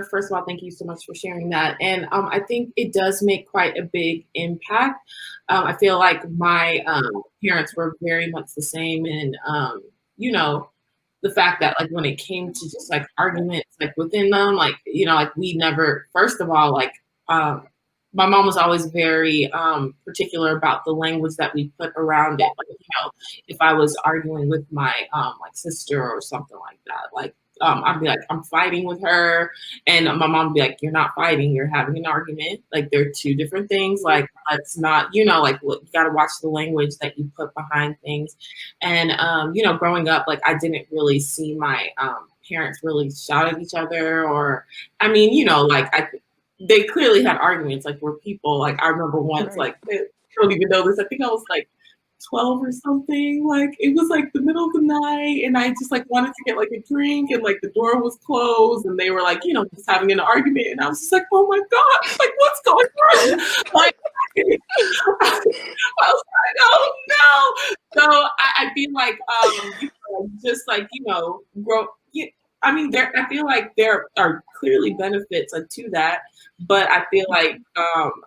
First of all, thank you so much for sharing that. And I think it does make quite a big impact. I feel like my parents were very much the same. And, you know, the fact that like when it came to just like arguments like within them, like, like we never, first of all, like, um, my mom was always very particular about the language that we put around it. Like, if I was arguing with my like sister or something like that, like I'd be like, I'm fighting with her, and my mom would be like, you're not fighting, you're having an argument. Like they're two different things. Like let's not, like you got to watch the language that you put behind things. And growing up, like I didn't really see my parents really shout at each other, or I mean, like they clearly had arguments, like where people, like I remember once, like I don't even know this. I think I was like 12 or something. Like it was like the middle of the night, and I just like wanted to get like a drink, and like the door was closed, and they were like, just having an argument, and I was just like, oh my god, like what's going on? Like I was like, oh no. So I feel like just like grow. I mean, I feel like there are clearly benefits like to that, but I feel like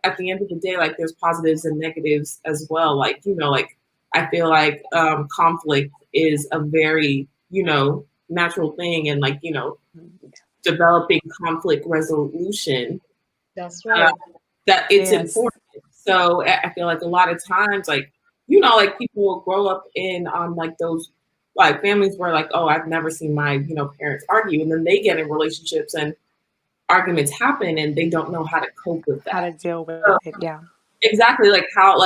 at the end of the day, like there's positives and negatives as well. Like like I feel like conflict is a very natural thing, and like developing conflict resolution. That's right. That it's important. So I feel like a lot of times, like like people will grow up in like those like families where like, oh, I've never seen my parents argue, and then they get in relationships and arguments happen, and they don't know how to cope with that. How to deal with it, yeah. Exactly, like how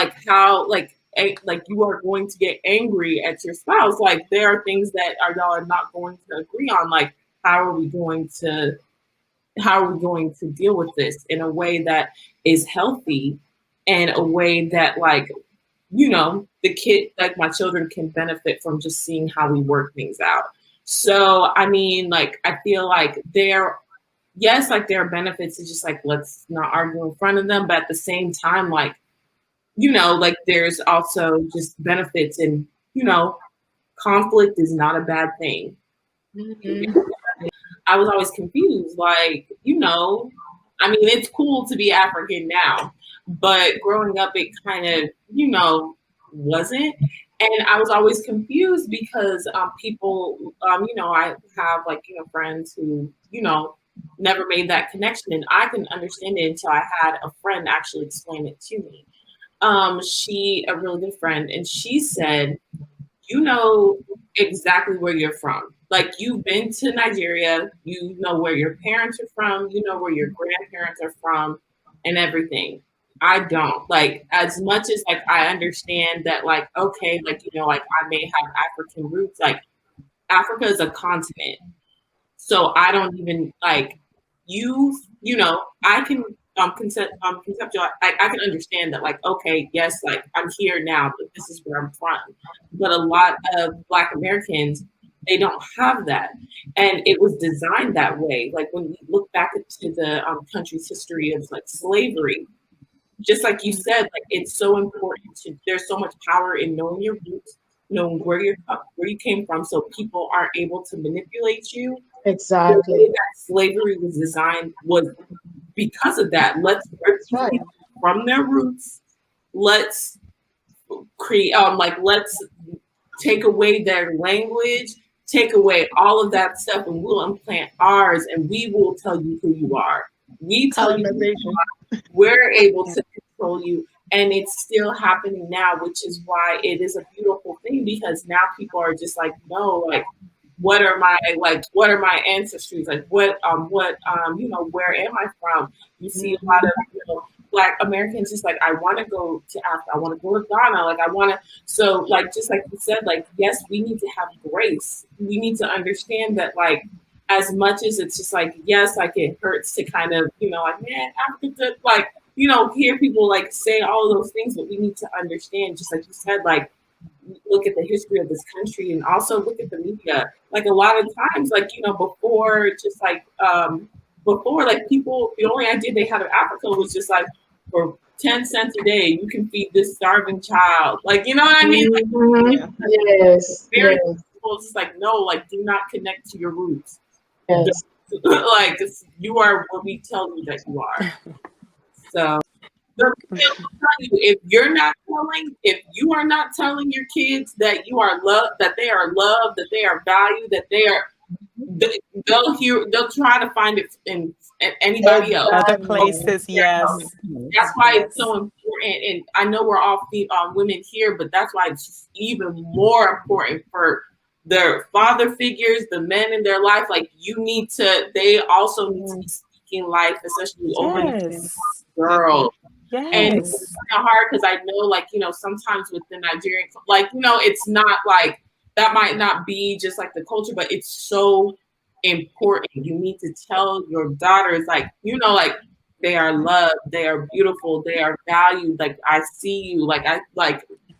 you are going to get angry at your spouse. Like there are things that y'all are not going to agree on. Like how are we going to deal with this in a way that is healthy, and a way that like the kid, like my children, can benefit from just seeing how we work things out. So I mean, like I feel like yes, like there are benefits to just like let's not argue in front of them, but at the same time, like like there's also just benefits, and conflict is not a bad thing. Mm-hmm. I was always confused, like I mean, it's cool to be African now, but growing up, it kind of wasn't. And I was always confused because people, I have like friends who never made that connection, and I couldn't understand it until I had a friend actually explain it to me. She, a really good friend, and she said, you know exactly where you're from. Like you've been to Nigeria, you know where your parents are from, you know where your grandparents are from, and everything. I don't. Like as much as like I understand that, like, okay, like like I may have African roots, like Africa is a continent. So I don't even like I can conceptual. I can understand that, like, okay, yes, like I'm here now, but this is where I'm from. But a lot of Black Americans, they don't have that, and it was designed that way. Like when we look back into the country's history of like slavery, just like you said, like it's so important to. There's so much power in knowing your roots, knowing where you came from, so people aren't able to manipulate you. Exactly. The way that slavery was designed was because of that. Let's right. from their roots. Let's create let's take away their language, take away all of that stuff, and we'll implant ours, and we will tell you who you are. We tell you who you are. We're able to control you. And it's still happening now, which is why it is a beautiful thing, because now people are just like, no, like what are my ancestries, like where am I from? You see a lot of Black Americans just like, I want to go to Africa, I want to go to Ghana, like I want to. So like just like you said, like yes, we need to have grace. We need to understand that, like, as much as it's just like, yes, like it hurts to kind of like, man, Africa, like hear people like say all of those things, but we need to understand, just like you said, like look at the history of this country, and also look at the media. Like a lot of times, like before, just like before, like people, the only idea they had of Africa was just like, for 10 cents a day you can feed this starving child, like what I mean. Like, yes. Very people just like, no, like do not connect to your roots. Yes. Like you are what we tell you that you are. So I'm telling you, if you are not telling your kids that you are loved, that they are valued, that they'll try to find it in anybody else. Other Exactly. places, yes. That's why it's Yes. so important. And I know we're all women here, but that's why it's just even more important for their father figures, the men in their life. Like they also need to be speaking life, especially over these Yes. girls. And it's Yes. kind of hard because I know, like, sometimes with the Nigerian, like, it's not like that might not be just like the culture, but it's so important. You need to tell your daughters, like, like they are loved, they are beautiful, they are valued. Like, I see you,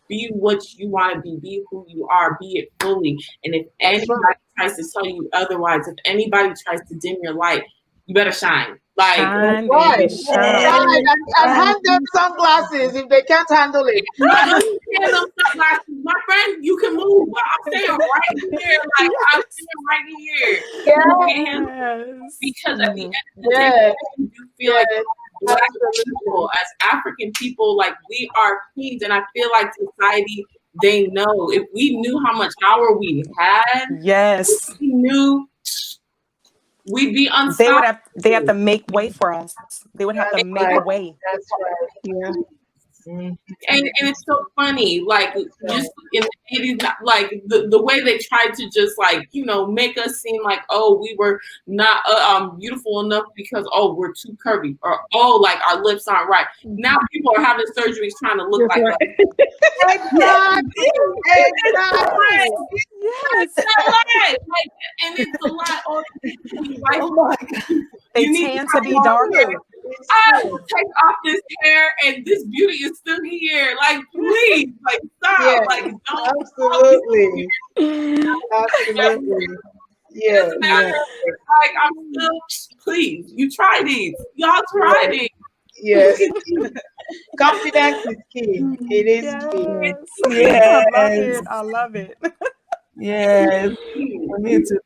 be what you want to be who you are, be it fully. And if That's anybody right. tries to tell you otherwise, if anybody tries to dim your light, you better shine. Like, That's Shine, right. baby, Shine shine. and hand them sunglasses if they can't handle it. no, don't you hear those sunglasses. My friend, you can move, but I'm staying right here. Like, I'm staying right here. Yes. Because at the end of the day, Yes, I do feel like yes, Black absolutely. people, as African people, like, we are kings. And I feel like society, they know. If we knew how much power we had, Yes. we knew we'd be They have unstoppable. to make way for us. They would have to That's make right. way. That's right. Yeah. Mhm. And it's so funny, like, That's right. just in the 80s, like the way they tried to just, like, make us seem like, oh, we were not beautiful enough because, oh, we're too curvy, or, oh, like, our lips aren't right. Now people are having surgeries trying to look That's like right. us. Exactly. Exactly. Yes. It's a lot, like, and it's a lot. Oh, like, Oh my They you need to tend to have be more darker. hair. It's I true. will take off this hair and this beauty is still here. Like, please, like, Yes, stop. Like, don't absolutely. Absolutely. it Yes. doesn't Yeah. matter. Like, I'm still, please, you try these. Y'all try Yes. these. Yes. Confidence is key. It is key. Yes. I love Yes. it. I love it. Yes. Please. We need to